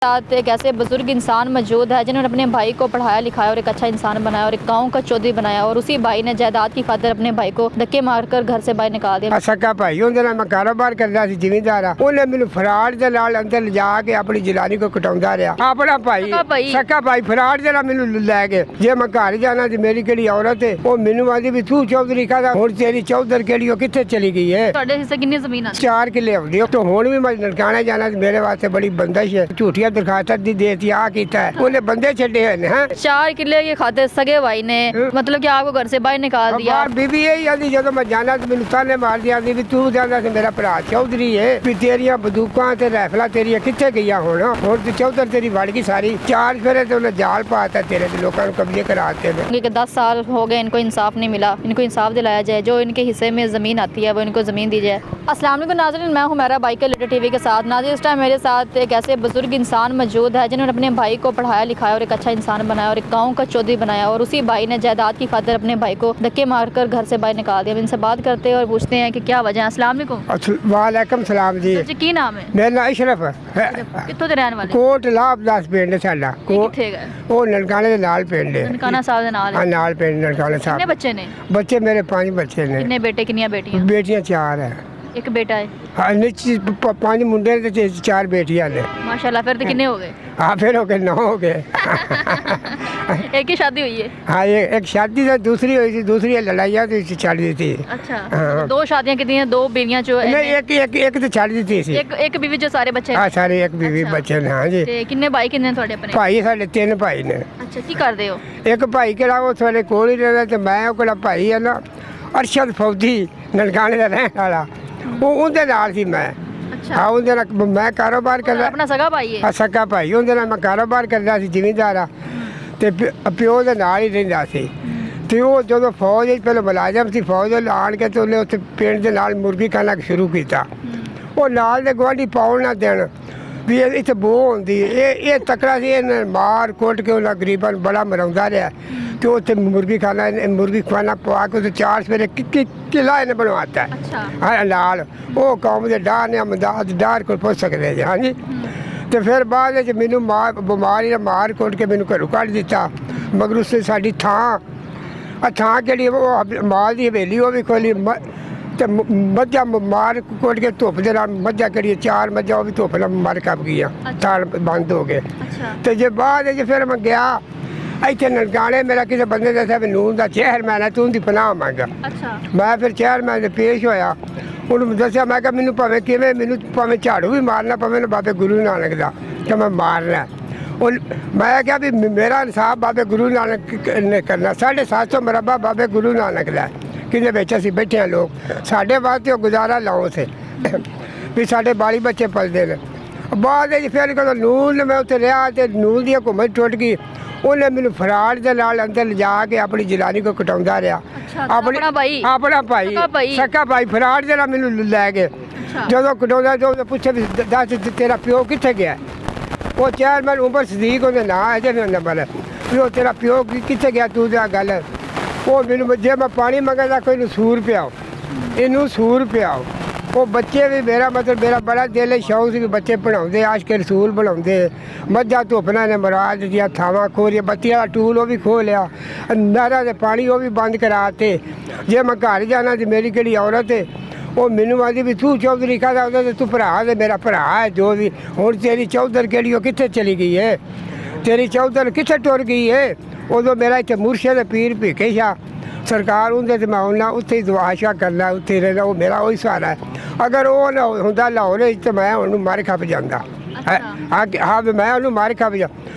साथ एक ऐसे बुजुर्ग इंसान मौजूद है जिन्होंने अपने भाई को पढ़ाया लिखाया और एक अच्छा इंसान बनाया और एक गांव का चौधरी बनाया और उसी भाई ने जायदाद की खातिर अपने भाई को धक्के मारकर घर से बाहर निकाल दिया। सक्का भाई ਉਹਦੇ ਨਾਲ ਮੈਂ ਕਾਰੋਬਾਰ ਕਰਦਾ ਸੀ ਜ਼ਿਮੀਂਦਾਰ ਆ ਉਹਨੇ ਮੈਨੂੰ ਫਰਾਡ ਦੇ ਨਾਲ ਅੰਦਰ ਲਿਜਾ ਕੇ ਆਪਣੀ ਜਲਾਨੀ ਕੋ ਕਟਾਉਂਦਾ ਰਿਹਾ ਆਪਣਾ ਭਾਈ सक्का भाई ਫਰਾਡ ਦੇ ਨਾਲ ਮੈਨੂੰ ਲੈ ਕੇ ਜੇ ਮੈਂ ਘਰ ਜਾਣਾ ਤੇ ਮੇਰੀ ਕਿਹੜੀ ਔਰਤ ਹੈ ਉਹ ਮੈਨੂੰ ਆਂਦੀ ਵੀ ਤੂੰ ਚੌਧਰੀ ਕਾਹਦਾ ਹੁਣ ਤੇਰੀ ਚੌਧਰ ਕਿਹੜੀ ਉਹ ਕਿੱਥੇ ਚਲੀ ਗਈ ਹੈ ਤੁਹਾਡੇ ਹਿੱਸੇ ਕਿੰਨੀ ਜ਼ਮੀਨ ਆ 4 ਕਿੱਲੇ ਆਉਂਦੀ ਤੇ ਹੁਣ ਵੀ ਮੈਂ ਨਨਕਾਣੇ ਜਾਣਾ ਤੇ ਮੇਰੇ ਵਾਸਤੇ ਬੜੀ ਬੰਦਸ਼ ਹੈ ਝੂਠੀਆਂ ਦਰਖਾਸਤਾਂ ਦੀ ਦੇਤੀ ਆ ਕੀਤਾ है ਉਹਨੇ ਬੰਦੇ ਛੱਡੇ ਹਨ ਹੈ 4 किले की खातिर सगे भाई ने मतलब कि आपको घर से बाहर निकाल दिया। बीबी यही आंदी ਜਦੋਂ ਮੈਂ ਜਾਣਾ ਤੇ ਮੈਨੂੰ ਤਾਨੇ ਮਾਰਦੀ ਆਂਦੀ ਵੀ ਤੂੰ ਜਾਂਦਾ ਤੇ ਮੇਰਾ ਭਰਾ ਚੌਧਰੀ ਹੈ ਵੀ ਤੇਰੀਆਂ ਬੰਦੂਕਾਂ ਤੇ ਰਾਈਫਲਾਂ ਤੇਰੀਆਂ ਕਿੱਥੇ ਗਈਆਂ ਹੁਣ ਤੇ ਚੌਧਰ ਤੇਰੀ ਵੜ ਗਈ ਸਾਰੀ 4 ਫੇਰੇ ਤੇ ਉਹਨੇ ਜਾਲ ਪਾਤਾ ਤੇਰੇ ਤੇ ਲੋਕਾਂ ਨੂੰ ਕਬਜ਼ੇ कराते हैं। क्योंकि 10 साल हो गए इनको इंसाफ नहीं मिला, इनको इंसाफ दिलाया जाए, जो इनके हिस्से में ज़मीन आती है वो इनको ज़मीन दी जाए। अस्सलाम वालेकुम नाज़रीन, मैं हूँ मेरा बाइक लीडर टीवी के साथ। नाज़रीन इस टाइम मेरे साथ एक ऐसे बुजुर्ग इंसान मौजूद है जिन्होंने अपने भाई को पढ़ाया लिखाया और एक अच्छा इंसान बनाया और एक गाँव का चौधरी बनाया और उसी भाई ने जायदाद की खातिर अपने भाई को धक्के मारकर घर से बाहर निकाल दिया। इनसे बात करते हैं और पूछते हैं कि क्या वजह है। अस्सलाम वालेकुम। वालेकुम सलाम जी। की नाम है? मेरा नाम इशरफ है। कित्थों दे रहने वाले? कोट लाभदास पिंड है साडा। कित्थे गए? वो ननकाने दे नाल पिंड है। ननकाना साहब दे नाल है। हाँ नाल पिंड ननकाने साहब। कितने बच्चे ने? बच्चे मेरे 5 बच्चे ने। कितने बेटे कितनी बेटियां? बेटियां 4 है। एक बेटा है। हाँ 5 मुंडे ते 4 बेटियां ने। माशाल्लाह, फिर तो कितने हो गए? हाँ फिर हो गए 9 हो गए। एक ही शादी हुई है? हाँ एक शादी से दूसरी हुई थी, दूसरी लड़ाइयाँ तो छड़ दी थी। अच्छा। हाँ। 2 शादियां कितनी हैं? 2 बीवियां जो नहीं एक तो छड़ दी थी। एक बीवी जो सारे बच्चे? हाँ सारे एक बीवी बच्चे ने। हाँ जी। कितने भाई कितने थोड़े अपने? भाई साढ़े 3 भाई ने। अच्छा की कर दे हो? एक भाई केड़ा वो थोड़े कोल ही रहता ते मैं वो केड़ा भाई है ना अरशद फौजी ननकाने दा रहने वाला वो उनदे नाल सी मैं। अच्छा। हाँ उनदे नाल मैं कारोबार करदा अपना सगा भाई है? हाँ सक्का भाई उनदे नाल मैं कारोबार करदा सी ਜ਼ਿਮੀਂਦਾਰ ਆ ਤੇ ਪਿਓ ਦੇ ਨਾਲ ਹੀ ਰਹਿੰਦਾ ਸੀ ਤੇ ਉਹ ਜਦੋਂ ਫੌਜ ਵਿੱਚ ਪਹਿਲਾਂ ਮੁਲਾਜ਼ਮ ਸੀ ਫੌਜ ਵੱਲ ਆਣ ਕੇ ਤੇ ਉਹਨੇ ਉੱਥੇ ਪਿੰਡ ਦੇ ਨਾਲ ਮੁਰਗੀ ਖਾਨਾ ਸ਼ੁਰੂ ਕੀਤਾ ਉਹ ਨਾਲ ਦੇ ਗੁਆਂਢੀ ਪਾਉਣ ਨਾ ਦੇਣ ਵੀ ਇੱਥੇ ਬੋ ਹੁੰਦੀ ਇਹ ਤਕੜਾ ਸੀ ਇਹਨੇ ਮਾਰ ਕੁੱਟ ਕੇ ਉਹਨਾਂ ਗਰੀਬਾਂ ਨੂੰ ਬੜਾ ਮਰਾਉਂਦਾ ਰਿਹਾ ਤੇ ਉੱਥੇ ਮੁਰਗੀ ਖਾਨਾ ਪਵਾ ਕੇ ਉੱਥੇ 4 ਸਵੇਰੇ ਕਿਲਾ ਇਹਨੇ ਬਣਵਾਤਾ ਹਾਂ ਨਾਲ ਉਹ ਕੌਮ ਦੇ ਡਾਹ ਨੇ ਅਮਦਾਦ ਡਾਰ ਕੋਲ ਪੁੱਛ ਸਕਦੇ ਜੀ ਹਾਂਜੀ ਤੇ ਫਿਰ ਬਾਅਦ ਵਿੱਚ ਮੈਨੂੰ ਬਿਮਾਰੀ ਮਾਰ ਕੁੱਟ ਕੇ ਮੈਨੂੰ ਘਰੋਂ ਕੱਢ ਦਿੱਤਾ ਮਗਰ ਉਸੇ ਸਾਡੀ ਥਾਂ ਕਿਹੜੀ ਉਹ ਮਾਲ ਦੀ ਹਵੇਲੀ ਉਹ ਵੀ ਖੋਲੀ ਤੇ ਮੱਝਾਂ ਮਾਰ ਕੁੱਟ ਕੇ ਧੁੱਪ ਦੇ ਨਾਲ ਮੱਝਾਂ ਕਿਹੜੀ 4 ਮੱਝਾਂ ਉਹ ਵੀ ਧੁੱਪ ਨਾਲ ਮਰ ਕੱਪ ਗਈਆਂ ਥਾਲ ਬੰਦ ਹੋ ਗਏ ਤੇ ਜੇ ਬਾਅਦ ਵਿੱਚ ਫਿਰ ਮੈਂ ਗਿਆ ਇੱਥੇ ਨਨਕਾਣੇ ਮੇਰਾ ਕਿਸੇ ਬੰਦੇ ਦੱਸਿਆ ਵੀ ਨੂਨ ਦਾ ਚੇਅਰਮੈਨ ਹੈ ਤੂੰ ਦੀ ਪਨਾਹ ਮੰਗ ਮੈਂ ਫਿਰ ਚੇਅਰਮੈਨ ਦੇ ਪੇਸ਼ ਹੋਇਆ ਉਹਨੂੰ ਦੱਸਿਆ ਮੈਂ ਕਿਹਾ ਮੈਨੂੰ ਮੈਨੂੰ ਭਾਵੇਂ ਝਾੜੂ ਵੀ ਮਾਰਨਾ ਪਵੇ ਨਾ ਬਾਬੇ ਗੁਰੂ ਨਾਨਕ ਦਾ ਕਿ ਮੈਂ ਮਾਰਨਾ ਉਹ ਮੈਂ ਕਿਹਾ ਵੀ ਮੇਰਾ ਇਨਸਾਫ ਬਾਬੇ ਗੁਰੂ ਨਾਨਕ ਨੇ ਕਰਨਾ 750 ਮਰਬਾ ਬਾਬੇ ਗੁਰੂ ਨਾਨਕ ਦਾ ਕਿਹਦੇ ਵਿੱਚ ਅਸੀਂ ਬੈਠੇ ਹਾਂ ਲੋਕ ਸਾਡੇ ਵਾਸਤੇ ਉਹ ਗੁਜ਼ਾਰਾ ਲਾਓ ਸੇ ਵੀ ਸਾਡੇ ਬਾਲੀ ਬੱਚੇ ਪਲਦੇ ਨੇ ਬਾਅਦ ਵਿੱਚ ਫਿਰ ਕਦੋਂ ਨੂਨ ਮੈਂ ਉੱਥੇ ਰਿਹਾ ਤੇ ਨੂਨ ਦੀ ਹੁਕੂਮਤ ਟੁੱਟ ਗਈ ਉਹਨੇ ਮੈਨੂੰ ਫਰਾਡ ਦੇ ਨਾਲ ਅੰਦਰ ਲਿਜਾ ਕੇ ਆਪਣੀ ਜਲਾਨੀ ਕੋ ਕਟਾਉਂਦਾ ਰਿਹਾ ਆਪਣਾ ਭਾਈ सक्का भाई ਫਰਾਡ ਦੇ ਨਾਲ ਮੈਨੂੰ ਲੈ ਕੇ ਜਦੋਂ ਕਟਾਉਂਦਾ ਜਦੋਂ ਪੁੱਛੇ ਵੀ ਦੱਸ ਤੇਰਾ ਪਿਓ ਕਿੱਥੇ ਗਿਆ ਉਹ ਚੇਅਰਮੈਨ ਉਮਰ ਸਦੀਕ ਉਹਦਾ ਨਾਂ ਹੈ ਜੇ ਨੰਬਰ ਵੀ ਉਹ ਤੇਰਾ ਪਿਓ ਕਿੱਥੇ ਗਿਆ ਤੂੰ ਦਾ ਗੱਲ ਉਹ ਮੈਨੂੰ ਜੇ ਮੈਂ ਪਾਣੀ ਮੰਗਦਾ ਕੋਈ ਨੂੰ 100 ਰੁਪਇਆ ਇਹਨੂੰ 100 ਰੁਪਇਆ ਉਹ ਬੱਚੇ ਵੀ ਮੇਰਾ ਬੜਾ ਦਿਲ ਸ਼ੌਕ ਸੀ ਵੀ ਬੱਚੇ ਪੜ੍ਹਾਉਂਦੇ ਆਸ਼ ਕੇ ਰਸੂਲ ਬਣਾਉਂਦੇ ਮੱਝਾਂ ਧੁੱਪਣਾ ਨੇ ਮਰਾਜ ਦੀਆਂ ਥਾਵਾਂ ਖੋਰੀਆਂ ਬੱਤੀ ਵਾਲਾ ਟੂਲ ਉਹ ਵੀ ਖੋਹ ਲਿਆ ਨਹਿਰਾਂ ਦੇ ਪਾਣੀ ਉਹ ਵੀ ਬੰਦ ਕਰਾਤੇ ਜੇ ਮੈਂ ਘਰ ਜਾਣਾ ਤੇ ਮੇਰੀ ਕਿਹੜੀ ਔਰਤ ਹੈ ਉਹ ਮੈਨੂੰ ਆਂਦੀ ਵੀ ਤੂੰ ਚੌਧਰੀ ਕਾਹਦਾ ਉਹਦਾ ਤੇ ਤੂੰ ਭਰਾ ਤੇ ਮੇਰਾ ਭਰਾ ਹੈ ਜੋ ਵੀ ਹੁਣ ਤੇਰੀ ਚੌਧਰ ਕਿਹੜੀ ਉਹ ਕਿੱਥੇ ਚਲੀ ਗਈ ਹੈ ਤੇਰੀ ਚੌਧਰ ਕਿੱਥੇ ਟੁਰ ਗਈ ਹੈ ਉਦੋਂ ਮੇਰਾ ਇੱਥੇ ਮੁਰਸ਼ਦ ਪੀਰ ਭੀਖੇ ਸ਼ਾਹ ਸਰਕਾਰ ਹੁੰਦੇ ਤੇ ਮੈਂ ਉਹਨਾਂ ਉੱਥੇ ਹੀ ਦੁਆ ਸ਼ਾ ਕਰਨਾ ਉੱਥੇ ਰਹਿਣਾ ਉਹ ਮੇਰਾ ਉਹੀ ਸਹਾਰਾ ਹੈ ਅਗਰ ਉਹ ਨਾ ਹੁੰਦਾ ਲਾਹੌਰ ਤੇ ਮੈਂ ਉਹਨੂੰ ਮਾਰ ਖੱਪ ਜਾਂਦਾ ਹਾਂ ਮੈਂ ਉਹਨੂੰ ਮਾਰ ਖੱਪ ਜਾ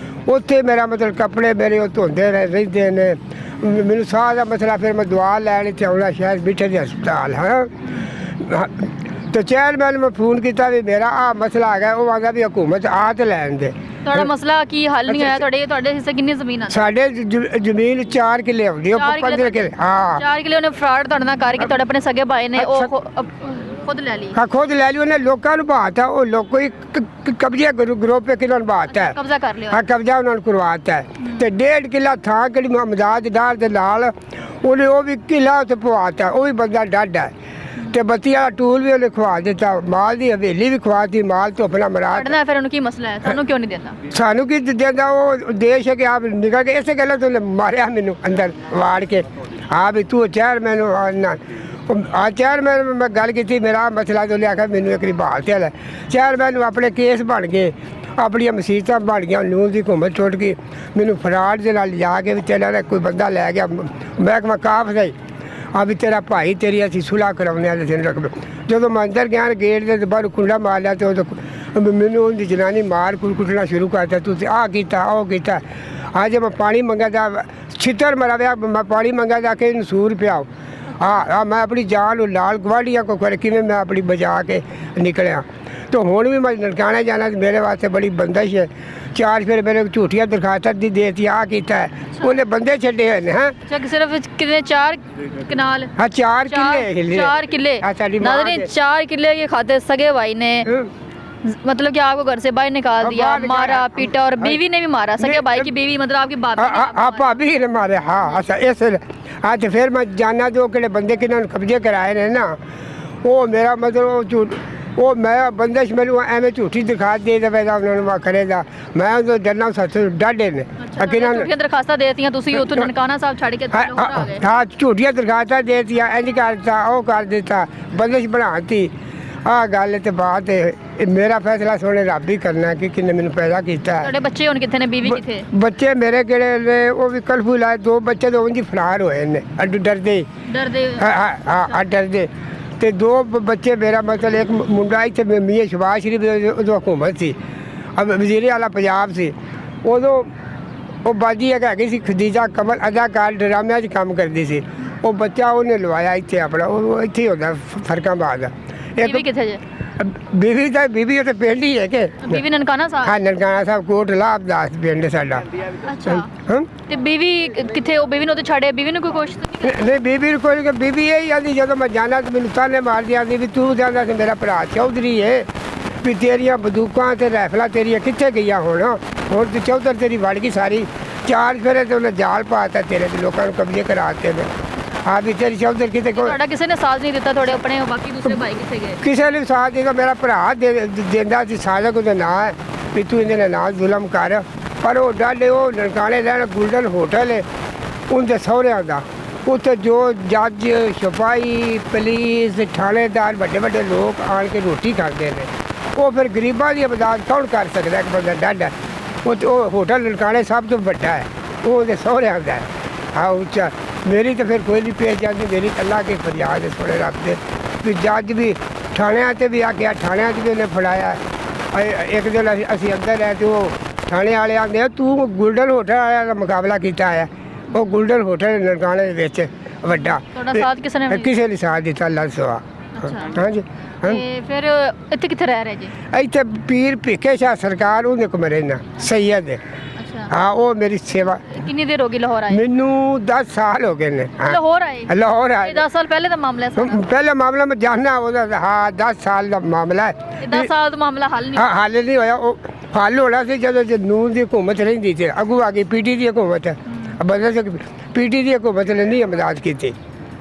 ਉੱਥੇ ਮੇਰਾ ਮਤਲਬ ਕੱਪੜੇ ਮੇਰੇ ਉਹ ਧੋਂਦੇ ਰਹਿੰਦੇ ਨੇ ਮੈਨੂੰ ਸਾਹ ਦਾ ਮਸਲਾ ਫਿਰ ਮੈਂ ਦੁਆ ਲੈਣ ਇੱਥੇ ਆਉਣਾ ਸ਼ਾਇਦ ਬਿਠੇ ਦੇ ਹਸਪਤਾਲ ਹਾਂ ਤੇ ਚੇਅਰਮੈਨ ਮੈਂ ਫੋਨ ਕੀਤਾ ਵੀ ਮੇਰਾ ਆ ਮਸਲਾ ਹੈਗਾ ਉਹ ਆਂਦਾ ਵੀ ਹੁਕੂਮਤ ਆ ਤੇ ਲੈਣ ਦੇ ਤੁਹਾਡਾ ਮਸਲਾ ਕੀ ਹੱਲ ਨਹੀਂ ਹੋਇਆ ਤੁਹਾਡੇ ਹਿੱਸੇ ਕਿੰਨੀ ਜ਼ਮੀਨ ਆ ਸਾਡੇ ਜ਼ਮੀਨ 4 ਕਿੱਲੇ ਆਉਂਦੀ ਉਹ 15 ਕਿੱਲੇ ਹਾਂ 4 ਕਿੱਲੇ ਉਹਨੇ ਫਰਾਡ ਤੁਹਾਡੇ ਨਾਲ ਕਰਕੇ ਤੁਹਾਡੇ ਆਪਣੇ ਸਗੇ ਭਾਈ ਨੇ ਉਹ ਖੁਦ ਲੈ ਲਈ ਹਾਂ ਖੁਦ ਲੈ ਲਈ ਉਹਨੇ ਲੋਕਾਂ ਨੂੰ ਬਾਤਾ ਉਹ ਲੋਕੋ ਹੀ ਕਬਜ਼ਾ ਗਰੁੱਪ पे ਕਿਹਨਾਂ ਬਾਤਾ ਕਬਜ਼ਾ ਕਰ ਲਿਆ ਹਾਂ ਕਬਜ਼ਾ ਉਹਨਾਂ ਨੂੰ ਕਰਵਾਤਾ ਤੇ 1.5 ਕਿੱਲਾ ਥਾਂ ਕਿਹੜੀ ਮਮਦਾਦ ਡਾਰ ਦੇ ਨਾਲ ਉਹਨੇ ਉਹ ਵੀ ਕਿੱਲਾ ਉੱਥੇ ਪਵਾਤਾ ਉਹ ਵੀ ਬੰਦਾ ਡਾਢਾ ਤੇ ਬੱਤੀ ਵਾਲਾ ਟੂਲ ਵੀ ਉਹਨੇ ਖਵਾ ਦਿੱਤਾ, ਮਾਲ ਦੀ ਹਵੇਲੀ ਵੀ ਖਵਾਤੀ, ਮਾਲ ਤੋਂ ਆਪਣਾ ਮਰਾ ਪੜਨਾ ਫਿਰ ਉਹਨੂੰ ਕੀ ਮਸਲਾ ਹੈ, ਤੁਹਾਨੂੰ ਕਿਉਂ ਨਹੀਂ ਦਿੰਦਾ? ਸਾਨੂੰ ਕੀ ਦਿੰਦਾ, ਉਹ ਦੇਸ਼ ਹੈ ਕਿ ਆਪ ਨਿਕਲ ਕੇ ਇਸੇ ਗੱਲੋਂ ਤੋਂ ਮਾਰਿਆ ਮੈਨੂੰ ਅੰਦਰ ਵਾੜ ਕੇ। ਆ ਵੀ ਤੂੰ ਚੇਅਰਮੈਨ ਆ ਚੇਅਰਮੈਨ ਮੈਂ ਗੱਲ ਕੀਤੀ, ਮੇਰਾ ਮਸਲਾ ਤੋਂ ਲਿਆ ਕੇ ਮੈਨੂੰ ਇੱਕ ਵਾਰੀ ਬਹਾਲ ਤੇ ਲੈ। ਚੇਅਰਮੈਨ ਨੂੰ ਆਪਣੇ ਕੇਸ ਬਣ ਗਏ, ਆਪਣੀਆਂ ਮਸੀਤਾਂ ਬਣ ਗਈਆਂ, ਨੂਨ ਦੀ ਘੁੰਮਤ ਛੁੱਟ ਗਈ। ਮੈਨੂੰ ਫਰਾਡ ਦੇ ਨਾਲ ਲਿਜਾ ਕੇ ਵੀ ਤੇਰਾ ਕੋਈ ਬੰਦਾ ਲੈ ਗਿਆ ਮਹਿਕਮਾ ਕਾਫ ਦਾ ਹੀ, ਆ ਵੀ ਤੇਰਾ ਭਾਈ ਤੇਰੀ ਅਸੀਂ ਸੁਲਾਹ ਕਰਾਉਂਦੇ ਹਾਂ ਤੈਨੂੰ ਰੱਖ। ਜਦੋਂ ਮੈਂ ਅੰਦਰ ਗਿਆ ਗੇਟ ਦੇ ਬਾਹਰ ਕੁੰਡਾ ਮਾਰ ਲਿਆ ਤੇ ਉਹ ਮੈਨੂੰ ਉਹਦੀ ਜਨਾਨੀ ਮਾਰ ਕੁੱਟਣਾ ਸ਼ੁਰੂ ਕਰਤਾ, ਤੁਸੀਂ ਆਹ ਕੀਤਾ ਉਹ ਕੀਤਾ। ਅੱਜ ਮੈਂ ਪਾਣੀ ਮੰਗਾ ਦਾ ਛਿੱਤਰ ਮਰਾ ਵਿਆ, ਮੈਂ ਪਾਣੀ ਮੰਗਾ ਜਾ ਕੇ ਨਸੂਰ ਪਿਆਓ। ਹਾਂ ਮੈਂ ਆਪਣੀ ਜਾਨ ਨੂੰ ਲਾਲ ਗਵਾਂਢੀਆਂ ਕੋ ਕਰ ਕਿਵੇਂ ਮੈਂ ਆਪਣੀ ਬਚਾ ਕੇ ਨਿਕਲਿਆ। तो हुण भी मैं ननकाने जाना मेरे वास्ते बड़ी बंदिश है। 4 फिर मेरे झूठिया दरखास्त दी देती आ किया है, उन्हें बंदे छड़े हैं। अच्छा सिर्फ कितने 4 कनाल? हाँ 4 किले 4 किले नाज़रीन, 4 किले के खाते सगे भाई ने मतलब कि आपको घर से बाहर निकाल दिया, मारा पीटा और बीवी ने भी मारा। सगे भाई की बीवी मतलब आपकी भाभी ने मारे। हाँ अच्छा इस हाँ तो फिर मैं जाना जो कि बंदे किन्होंने कब्जे कराए ने ना, वो मेरा मतलब वो मैं बंदिश मैनू एवं झूठी दरखास्त दे दे उन्होंने करेगा, मैं उनको डरना सच डाडे ने दरखास्तां देतियां तुसीं उत्थों ननकाना साहब छड़ के हाँ झूठिया दरखास्तां देतियां, इंज कर दिता वो कर दिता, बंदिश बनाती। आ गल ते बात है, मेरा फैसला सोने रब ही करना कि किन्ने मैनू पैदा किया। तुहाडे बच्चे हुण कित्थे ने, बीवी कित्थे? बच्चे मेरे किहड़े ने, वो भी कलफू लाए 2 बच्चे तो उंज फरार होए ने डरदे हाँ डरदे। ते 2 बच्चे मेरा मतलब एक मुंडा इत्थे मियां शबाज शरीफ उदों हुकूमत सी, अब वजीरे आला पंजाब सी, उदों वो बाजी एक हैगी सी खदीजा कमल अदाकार ड्रामिਆਂ 'ਚ काम करदी सी। वो बच्चा उन्हें लवाया इत्थे अपना, वो इत्थे ही होंदा फरकाबाद। बीवी कित्थे जे? बीवी तो पिंड ही है कि बीवी ननकाना साहब? हाँ ननकाना साहब कोट लाभदास पिंड साडा। अच्छा ते बीवी कित्थे? वो बीवी ने तो छड़े, बीवी ने कोई कोशिश नहीं बीबी कोई बीबी यही आती जो मैं जाना तो मैंने ताने मार दिया भी तू जाना तो मेरा भरा चौधरी है भी तेरिया बंदूकां ते राइफलां तेरिया कित्थे गईयां हुण तो चौधर तेरी वड़ गई सारी। 4 फेरे तो उन्हें जाल पाता तेरे तो लोगों को कब्जे कराते ने। हाँ भी तेरी चौधर कितने ਤੁਹਾਡਾ ਕਿਸੇ ਨੇ ਸਾਥ ਨਹੀਂ ਦਿੱਤਾ, ਤੁਹਾਡੇ ਆਪਣੇ ਬਾਕੀ ਦੂਸਰੇ ਭਾਈ ਕਿੱਥੇ ਗਏ? ਕਿਸੇ ਨੇ ਸਾਥ ਦਿੱਤਾ, ਮੇਰਾ ਭਰਾ ਦਿੰਦਾ ਸੀ ਸਾਜ਼ਕ ਉਹਦਾ ਨਾਂ ਹੈ ਵੀ ਤੂੰ ਇਹਦੇ ਨਾਲ ਜ਼ੁਲਮ ਕਰ, ਪਰ ਉਹ ਡਾਲੇ ਉਹ ਨਨਕਾਣੇ ਰਹਿਣ ਗੋਲਡਨ ਹੋਟਲ ਹੈ ਉਹਦੇ ਸਹੁਰਿਆਂ ਦਾ, ਉੱਥੇ ਜੋ ਜੱਜ ਸਿਪਾਹੀ ਪੁਲਿਸ ਥਾਣੇਦਾਰ ਵੱਡੇ ਵੱਡੇ ਲੋਕ ਆਣ ਕੇ ਰੋਟੀ ਖਾਂਦੇ ਨੇ। ਉਹ ਫਿਰ ਗਰੀਬਾਂ ਦੀ ਮਦਦ ਕੌਣ ਕਰ ਸਕਦਾ? ਇੱਕ ਬੰਦਾ ਡਾਡਾ ਉਹ ਹੋਟਲ ਨਨਕਾਣੇ ਸਭ ਤੋਂ ਵੱਡਾ ਹੈ, ਉਹ ਉਹਦੇ ਸਹੁਰਿਆਂ ਦਾ ਹੈ। हाँ उच्चा मेरी तो फिर कोई नहीं पेश जाती, मेरी अल्लाह की फरियाद है सोने रब दे भी जज भी थाने से भी आके थाने भी उन्हें फड़ाया। एक दिन असी अंदर है तो थाने वाले आते तू गोल्डन होटल वाले का मुकाबला किया है, वो गोल्डन होटल ननकाने वड्डा किसी ने साथ दिता अल्लाह सवा। हाँ जी फिर इत्थे कित्थे रह रहे जी? इत्थे पीर भिखे शाह सरकार उन्हें को मरे ना सैयद है। हाँ वो मेरी सेवा। कितनी देर होगी लाहौर आए? मैनू 10 साल हो गए ने। लाहौर आए? लाहौर आए 10 साल पहले का मामला है? पहले मामला में जानना होता। हाँ 10 साल का मामला है। 10 साल का मामला हल नहीं? हाँ हल नहीं होया, हल होना सी जो नून की हुकूमत रही थी, अगू आ गई पीटी की हुकूमत है, बदल पीटी की हुकूमत ने नहीं मदद की।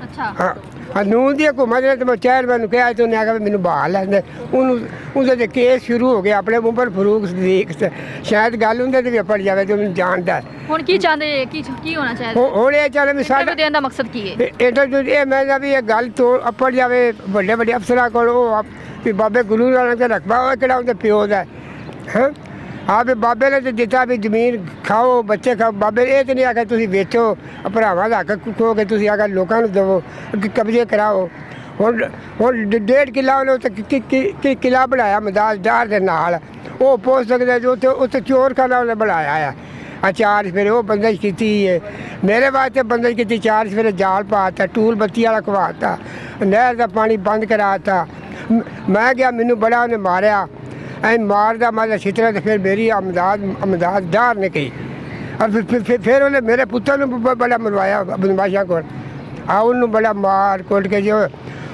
अच्छा हाँ नून की हुकूमत ने तो मैं चेयरमैन कहा तो उन्हें आखिया मैनू बहाल लैंदे, उन्होंने केस शुरू हो गया अपने उमर फरूक सदीक से, शायद गल उन्हें भी अपड़ जाए तो उन्हें जानता है। हुण की चाहते की होना चाहिए? हुण ये चाहते भी साडा देने दा मकसद की है? इंटरव्यू ये मैं भी ये गल तो अपड़ जाए बड़े बड़े अफसरां कोल भी बाबे गुरु नानक दा रकबा होए किहड़ा उनके प्यो दा है। हाँ भी बाबे ने तो दिता भी जमीन खाओ बच्चे खाओ, बाबे ये तो नहीं आखिया तुसीं बेचो भरावां दा हक खो के तुसीं आखिया लोकां नूं देवो कब्जे कराओ। हुण 1.5 किला उन्हें किला बनाया मदाज डार दे नाल, वो पोस्ट सकदे जो उत्थे चोर खाना उन्हें बनाया है। 4 फेरे वो बंदिश की है, मेरे वास्ते बंदिश की 4 फेरे जाल पाता, टूल बत्ती वाला खवाता, नहर का पानी बंद कराता। मैं गया मैनू बड़ा उन्हें मारिया ऐ मारदा मारदा छितरा तो फिर मेरी अमदाद डार ने कही। और फिर उन्हें मेरे पुत्र ने बड़ा मरवाया बदमाशा को, आ उन्होंने बड़ा मार कोट के जो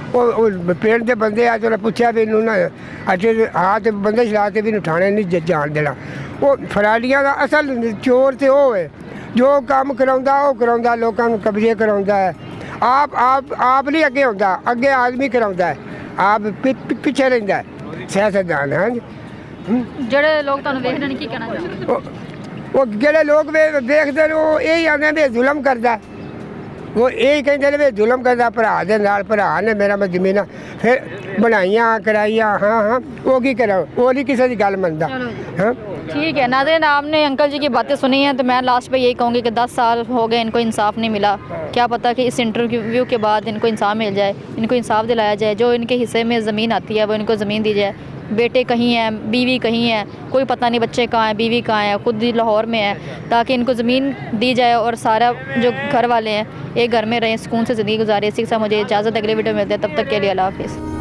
वो पिंड के बंदे आ तो पूछा भी इनू ना अच्छे हाथ बंदे चला के भी थाने नहीं जान देना। वो फराडियां का असल चोर तो वो है जो काम कराउंदा वो कराउंदा लोगों को कब्जे कराउंदा है। ਆਪ ਨਹੀਂ ਅੱਗੇ ਹੁੰਦਾ, ਅੱਗੇ ਆਦਮੀ ਕਰਾਉਂਦਾ ਹੈ, ਆਪ ਪਿੱਛੇ ਰਹਿੰਦਾ ਹੈ ਸਿਆਸਤਦਾਨ। ਹਾਂਜੀ ਜਿਹੜੇ ਲੋਕ ਤੁਹਾਨੂੰ ਵੇਖਦੇ ਨੇ ਕੀ ਕਹਿਣਾ ਚਾਹੁੰਦੇ? ਉਹ ਜਿਹੜੇ ਲੋਕ ਵੇਖਦੇ ਨੇ ਉਹ ਇਹ ਆਂਦੇ ਵੀ ਜ਼ੁਲਮ ਕਰਦਾ, ਉਹ ਇਹ ਕਹਿੰਦੇ ਨੇ ਵੀ ਜ਼ੁਲਮ ਕਰਦਾ ਭਰਾ ਦੇ ਨਾਲ। ਭਰਾ ਨੇ ਮੇਰਾ ਮੈਂ ਜ਼ਮੀਨਾਂ ਫਿਰ ਬਣਾਈਆਂ ਕਰਾਈਆਂ, ਹਾਂ ਉਹ ਕੀ ਕਰਾਂ, ਉਹ नहीं किसी की गल मनता। हाँ ठीक है नाज़रीन, आपने अंकल जी की बातें सुनी हैं, तो मैं लास्ट पे यही कहूँगी कि 10 साल हो गए इनको इंसाफ नहीं मिला। क्या पता कि इस इंटरव्यू के बाद इनको इंसाफ मिल जाए, इनको इंसाफ दिलाया जाए, जो इनके हिस्से में ज़मीन आती है वो इनको ज़मीन दी जाए। बेटे कहीं हैं, बीवी कहीं है, कोई पता नहीं बच्चे कहाँ हैं, बीवी कहाँ है, खुद ही लाहौर में है, ताकि इनको ज़मीन दी जाए और सारा जो घर वाले हैं एक घर में रहें, सुकून से ज़िंदगी गुजारे। इसी के साथ मुझे इजाज़त, अगले वीडियो में मिलते हैं, तब तक के लिए अल्लाह हाफ़िज़।